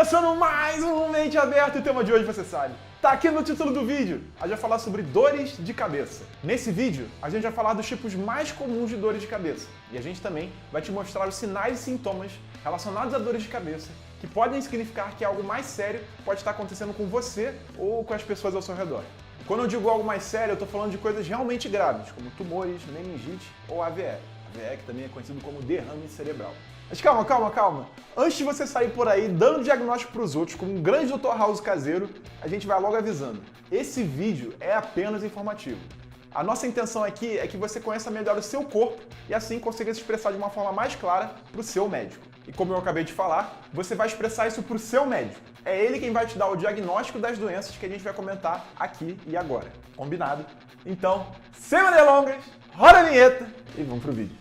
Começando mais um Mente Aberta, e o tema de hoje você sabe. Tá aqui no título do vídeo. A gente vai falar sobre dores de cabeça. Nesse vídeo, a gente vai falar dos tipos mais comuns de dores de cabeça. E a gente também vai te mostrar os sinais e sintomas relacionados a dores de cabeça que podem significar que algo mais sério pode estar acontecendo com você ou com as pessoas ao seu redor. Quando eu digo algo mais sério, eu tô falando de coisas realmente graves, como tumores, meningite ou AVE. AVE que também é conhecido como derrame cerebral. Mas calma. Antes de você sair por aí dando diagnóstico para os outros como um grande Dr. House caseiro, a gente vai logo avisando. Esse vídeo é apenas informativo. A nossa intenção aqui é que você conheça melhor o seu corpo e assim consiga se expressar de uma forma mais clara para o seu médico. E como eu acabei de falar, você vai expressar isso para o seu médico. É ele quem vai te dar o diagnóstico das doenças que a gente vai comentar aqui e agora. Combinado? Então, sem mais delongas, roda a vinheta e vamos pro vídeo.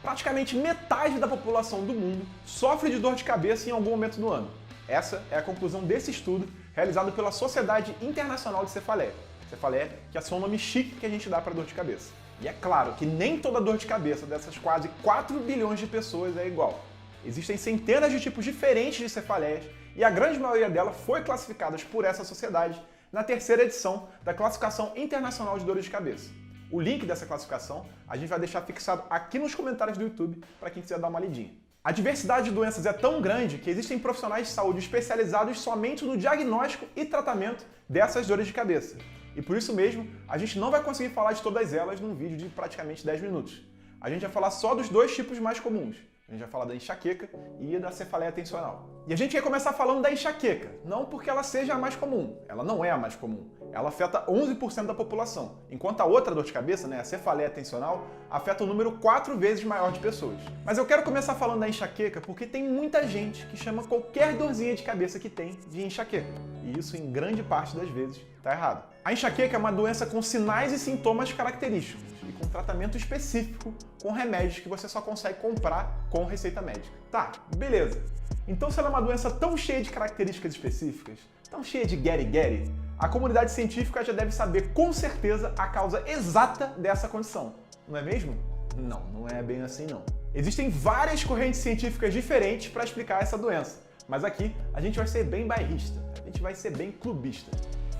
Praticamente metade da população do mundo sofre de dor de cabeça em algum momento do ano. Essa é a conclusão desse estudo realizado pela Sociedade Internacional de Cefaleia. Cefaleia, que é só um nome chique que a gente dá para dor de cabeça. E é claro que nem toda dor de cabeça dessas quase 4 bilhões de pessoas é igual. Existem centenas de tipos diferentes de cefaleias e a grande maioria delas foi classificadas por essa sociedade na terceira edição da Classificação Internacional de Dores de Cabeça. O link dessa classificação a gente vai deixar fixado aqui nos comentários do YouTube para quem quiser dar uma lidinha. A diversidade de doenças é tão grande que existem profissionais de saúde especializados somente no diagnóstico e tratamento dessas dores de cabeça. E por isso mesmo, a gente não vai conseguir falar de todas elas num vídeo de praticamente 10 minutos. A gente vai falar só dos dois tipos mais comuns. A gente vai falar da enxaqueca e da cefaleia tensional. E a gente quer começar falando da enxaqueca, não porque ela seja a mais comum. Ela não é a mais comum. Ela afeta 11% da população, enquanto a outra dor de cabeça, a cefaleia tensional, afeta um número 4 vezes maior de pessoas. Mas eu quero começar falando da enxaqueca porque tem muita gente que chama qualquer dorzinha de cabeça que tem de enxaqueca. E isso, em grande parte das vezes, está errado. A enxaqueca é uma doença com sinais e sintomas característicos e com tratamento específico com remédios que você só consegue comprar com receita médica. Tá, beleza. Então, se ela é uma doença tão cheia de características específicas, tão cheia de get-it, a comunidade científica já deve saber com certeza a causa exata dessa condição. Não é mesmo? Não é bem assim não. Existem várias correntes científicas diferentes para explicar essa doença, mas aqui a gente vai ser bem bairrista, a gente vai ser bem clubista.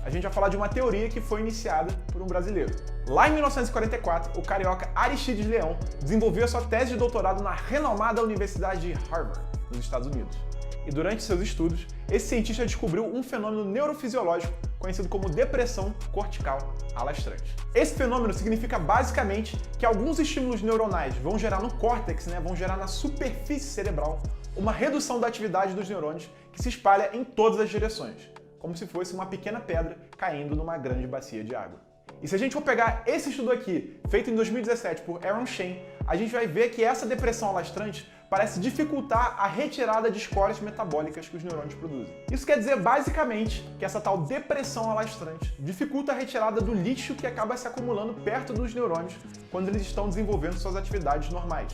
A gente vai falar de uma teoria que foi iniciada por um brasileiro. Lá em 1944, o carioca Aristides Leão desenvolveu sua tese de doutorado na renomada Universidade de Harvard, nos Estados Unidos. E durante seus estudos, esse cientista descobriu um fenômeno neurofisiológico conhecido como depressão cortical alastrante. Esse fenômeno significa basicamente que alguns estímulos neuronais vão gerar no córtex, vão gerar na superfície cerebral, uma redução da atividade dos neurônios que se espalha em todas as direções, como se fosse uma pequena pedra caindo numa grande bacia de água. E se a gente for pegar esse estudo aqui, feito em 2017 por Aaron Shane, a gente vai ver que essa depressão alastrante parece dificultar a retirada de escórias metabólicas que os neurônios produzem. Isso quer dizer, basicamente, que essa tal depressão alastrante dificulta a retirada do lixo que acaba se acumulando perto dos neurônios quando eles estão desenvolvendo suas atividades normais.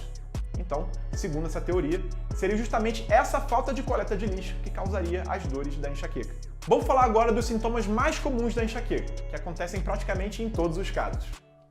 Então, segundo essa teoria, seria justamente essa falta de coleta de lixo que causaria as dores da enxaqueca. Vamos falar agora dos sintomas mais comuns da enxaqueca, que acontecem praticamente em todos os casos.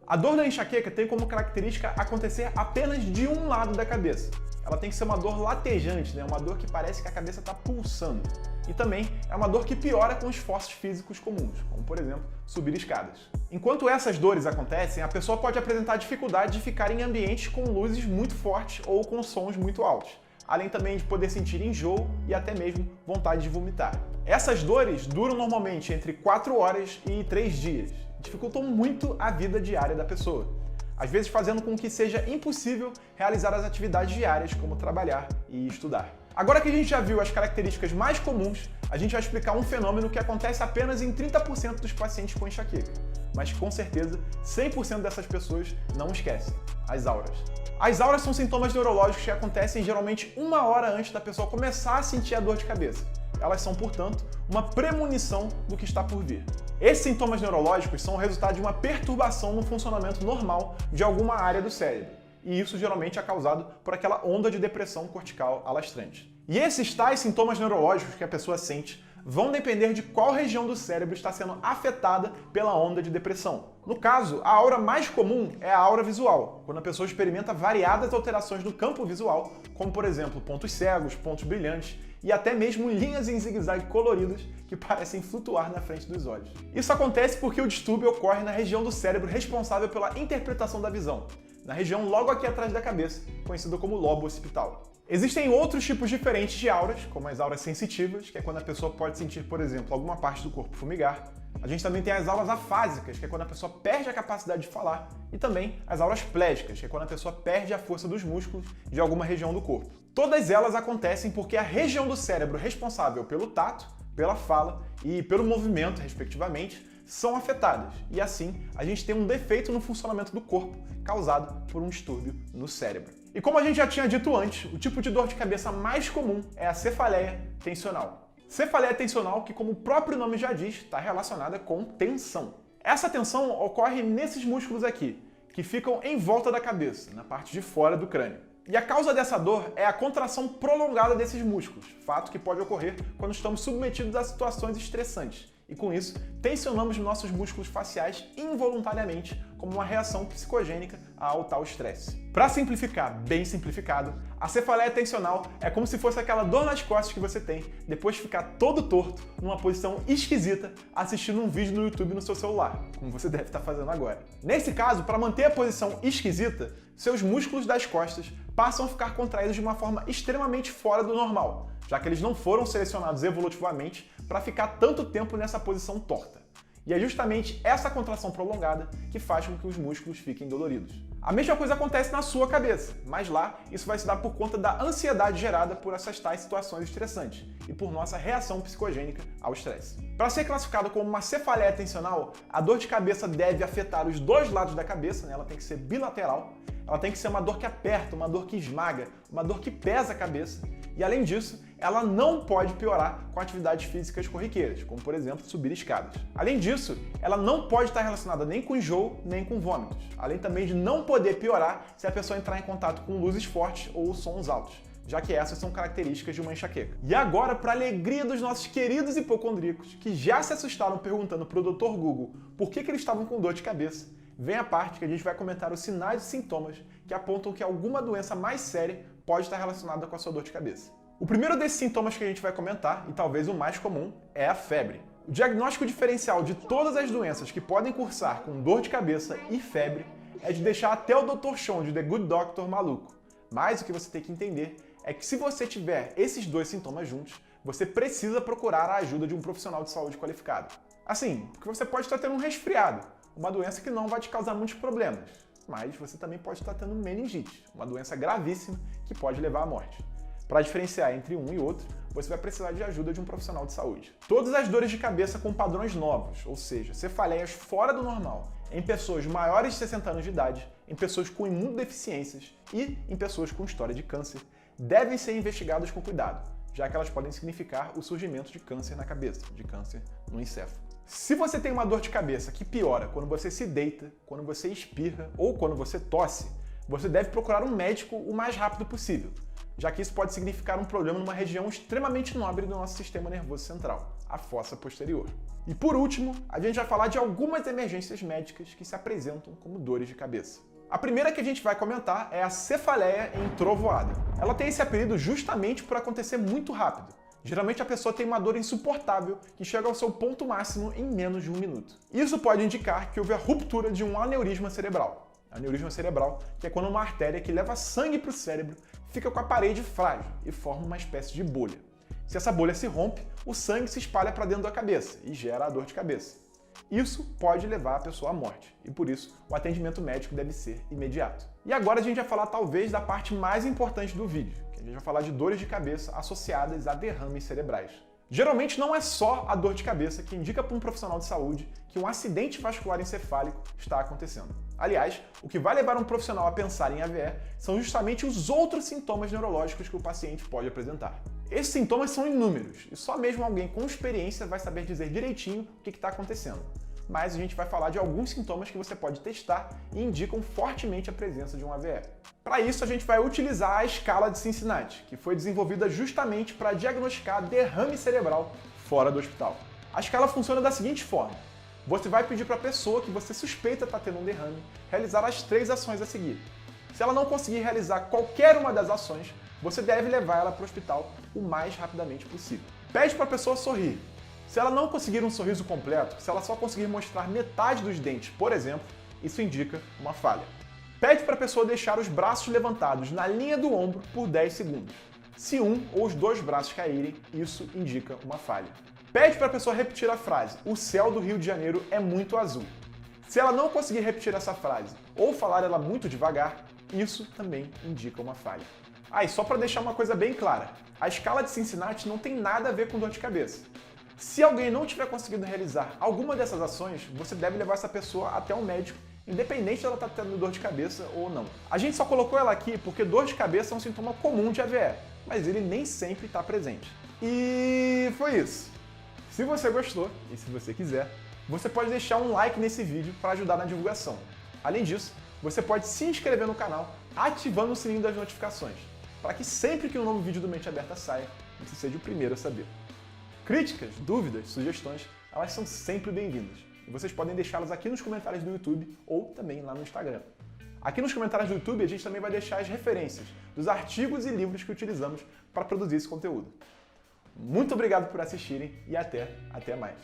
A dor da enxaqueca tem como característica acontecer apenas de um lado da cabeça. Ela tem que ser uma dor latejante, uma dor que parece que a cabeça está pulsando. E também é uma dor que piora com esforços físicos comuns, como por exemplo, subir escadas. Enquanto essas dores acontecem, a pessoa pode apresentar dificuldade de ficar em ambientes com luzes muito fortes ou com sons muito altos, além também de poder sentir enjoo e até mesmo vontade de vomitar. Essas dores duram normalmente entre 4 horas e 3 dias, dificultam muito a vida diária da pessoa, às vezes fazendo com que seja impossível realizar as atividades diárias, como trabalhar e estudar. Agora que a gente já viu as características mais comuns, a gente vai explicar um fenômeno que acontece apenas em 30% dos pacientes com enxaqueca, mas com certeza 100% dessas pessoas não esquecem: as auras. As auras são sintomas neurológicos que acontecem geralmente 1 hora antes da pessoa começar a sentir a dor de cabeça. Elas são, portanto, uma premonição do que está por vir. Esses sintomas neurológicos são o resultado de uma perturbação no funcionamento normal de alguma área do cérebro. E isso geralmente é causado por aquela onda de depressão cortical alastrante. E esses tais sintomas neurológicos que a pessoa sente vão depender de qual região do cérebro está sendo afetada pela onda de depressão. No caso, a aura mais comum é a aura visual, quando a pessoa experimenta variadas alterações no campo visual, como por exemplo pontos cegos, pontos brilhantes e até mesmo linhas em zigue-zague coloridas que parecem flutuar na frente dos olhos. Isso acontece porque o distúrbio ocorre na região do cérebro responsável pela interpretação da visão, na região logo aqui atrás da cabeça, conhecida como lobo occipital. Existem outros tipos diferentes de auras, como as auras sensitivas, que é quando a pessoa pode sentir, por exemplo, alguma parte do corpo fumigar. A gente também tem as auras afásicas, que é quando a pessoa perde a capacidade de falar. E também as auras plégicas, que é quando a pessoa perde a força dos músculos de alguma região do corpo. Todas elas acontecem porque a região do cérebro responsável pelo tato, pela fala e pelo movimento, respectivamente, são afetadas. E assim, a gente tem um defeito no funcionamento do corpo, causado por um distúrbio no cérebro. E como a gente já tinha dito antes, o tipo de dor de cabeça mais comum é a cefaleia tensional. Cefaleia tensional, que como o próprio nome já diz, está relacionada com tensão. Essa tensão ocorre nesses músculos aqui, que ficam em volta da cabeça, na parte de fora do crânio. E a causa dessa dor é a contração prolongada desses músculos, fato que pode ocorrer quando estamos submetidos a situações estressantes. E com isso, tensionamos nossos músculos faciais involuntariamente como uma reação psicogênica ao tal estresse. Para simplificar, bem simplificado, a cefaleia tensional é como se fosse aquela dor nas costas que você tem depois de ficar todo torto, numa posição esquisita, assistindo um vídeo no YouTube no seu celular, como você deve estar fazendo agora. Nesse caso, para manter a posição esquisita, seus músculos das costas passam a ficar contraídos de uma forma extremamente fora do normal, já que eles não foram selecionados evolutivamente para ficar tanto tempo nessa posição torta. E é justamente essa contração prolongada que faz com que os músculos fiquem doloridos. A mesma coisa acontece na sua cabeça, mas lá isso vai se dar por conta da ansiedade gerada por essas tais situações estressantes e por nossa reação psicogênica ao estresse. Para ser classificado como uma cefaleia tensional, a dor de cabeça deve afetar os dois lados da cabeça, né? Ela tem que ser bilateral, ela tem que ser uma dor que aperta, uma dor que esmaga, uma dor que pesa a cabeça. E além disso, ela não pode piorar com atividades físicas corriqueiras, como por exemplo subir escadas. Além disso, ela não pode estar relacionada nem com enjoo, nem com vômitos, além também de não poder piorar se a pessoa entrar em contato com luzes fortes ou sons altos, já que essas são características de uma enxaqueca. E agora, para a alegria dos nossos queridos hipocondríacos, que já se assustaram perguntando para o Dr. Google por que eles estavam com dor de cabeça, vem a parte que a gente vai comentar os sinais e sintomas que apontam que alguma doença mais séria pode estar relacionada com a sua dor de cabeça. O primeiro desses sintomas que a gente vai comentar, e talvez o mais comum, é a febre. O diagnóstico diferencial de todas as doenças que podem cursar com dor de cabeça e febre é de deixar até o Dr. Sean de The Good Doctor maluco. Mas o que você tem que entender é que se você tiver esses dois sintomas juntos, você precisa procurar a ajuda de um profissional de saúde qualificado. Assim, porque você pode estar tendo um resfriado, uma doença que não vai te causar muitos problemas, mas você também pode estar tendo meningite, uma doença gravíssima que pode levar à morte. Para diferenciar entre um e outro, você vai precisar de ajuda de um profissional de saúde. Todas as dores de cabeça com padrões novos, ou seja, cefaleias fora do normal, em pessoas maiores de 60 anos de idade, em pessoas com imunodeficiências e em pessoas com história de câncer, devem ser investigadas com cuidado, já que elas podem significar o surgimento de câncer na cabeça, de câncer no encéfalo. Se você tem uma dor de cabeça que piora quando você se deita, quando você espirra ou quando você tosse, você deve procurar um médico o mais rápido possível, já que isso pode significar um problema numa região extremamente nobre do nosso sistema nervoso central, a fossa posterior. E por último, a gente vai falar de algumas emergências médicas que se apresentam como dores de cabeça. A primeira que a gente vai comentar é a cefaleia em trovoada. Ela tem esse apelido justamente por acontecer muito rápido. Geralmente a pessoa tem uma dor insuportável que chega ao seu ponto máximo em menos de 1 minuto. Isso pode indicar que houve a ruptura de um aneurisma cerebral. Aneurisma cerebral, que é quando uma artéria que leva sangue para o cérebro fica com a parede frágil e forma uma espécie de bolha. Se essa bolha se rompe, o sangue se espalha para dentro da cabeça e gera a dor de cabeça. Isso pode levar a pessoa à morte, e por isso o atendimento médico deve ser imediato. E agora a gente vai falar talvez da parte mais importante do vídeo, que a gente vai falar de dores de cabeça associadas a derrames cerebrais. Geralmente não é só a dor de cabeça que indica para um profissional de saúde que um acidente vascular encefálico está acontecendo. Aliás, o que vai levar um profissional a pensar em AVE são justamente os outros sintomas neurológicos que o paciente pode apresentar. Esses sintomas são inúmeros e só mesmo alguém com experiência vai saber dizer direitinho o que está acontecendo. Mas a gente vai falar de alguns sintomas que você pode testar e indicam fortemente a presença de um AVE. Para isso, a gente vai utilizar a escala de Cincinnati, que foi desenvolvida justamente para diagnosticar derrame cerebral fora do hospital. A escala funciona da seguinte forma. Você vai pedir para a pessoa que você suspeita estar tendo um derrame realizar as 3 ações a seguir. Se ela não conseguir realizar qualquer uma das ações, você deve levar ela para o hospital o mais rapidamente possível. Pede para a pessoa sorrir. Se ela não conseguir um sorriso completo, se ela só conseguir mostrar metade dos dentes, por exemplo, isso indica uma falha. Pede para a pessoa deixar os braços levantados na linha do ombro por 10 segundos. Se um ou os 2 braços caírem, isso indica uma falha. Pede para a pessoa repetir a frase: o céu do Rio de Janeiro é muito azul. Se ela não conseguir repetir essa frase ou falar ela muito devagar, isso também indica uma falha. E só para deixar uma coisa bem clara, a escala de Cincinnati não tem nada a ver com dor de cabeça. Se alguém não tiver conseguido realizar alguma dessas ações, você deve levar essa pessoa até um médico, independente dela estar tendo dor de cabeça ou não. A gente só colocou ela aqui porque dor de cabeça é um sintoma comum de AVE, mas ele nem sempre está presente. E foi isso. Se você gostou e se você quiser, você pode deixar um like nesse vídeo para ajudar na divulgação. Além disso, você pode se inscrever no canal ativando o sininho das notificações, para que sempre que um novo vídeo do Mente Aberta saia, você seja o primeiro a saber. Críticas, dúvidas, sugestões, elas são sempre bem-vindas. E vocês podem deixá-las aqui nos comentários do YouTube ou também lá no Instagram. Aqui nos comentários do YouTube a gente também vai deixar as referências dos artigos e livros que utilizamos para produzir esse conteúdo. Muito obrigado por assistirem e até mais.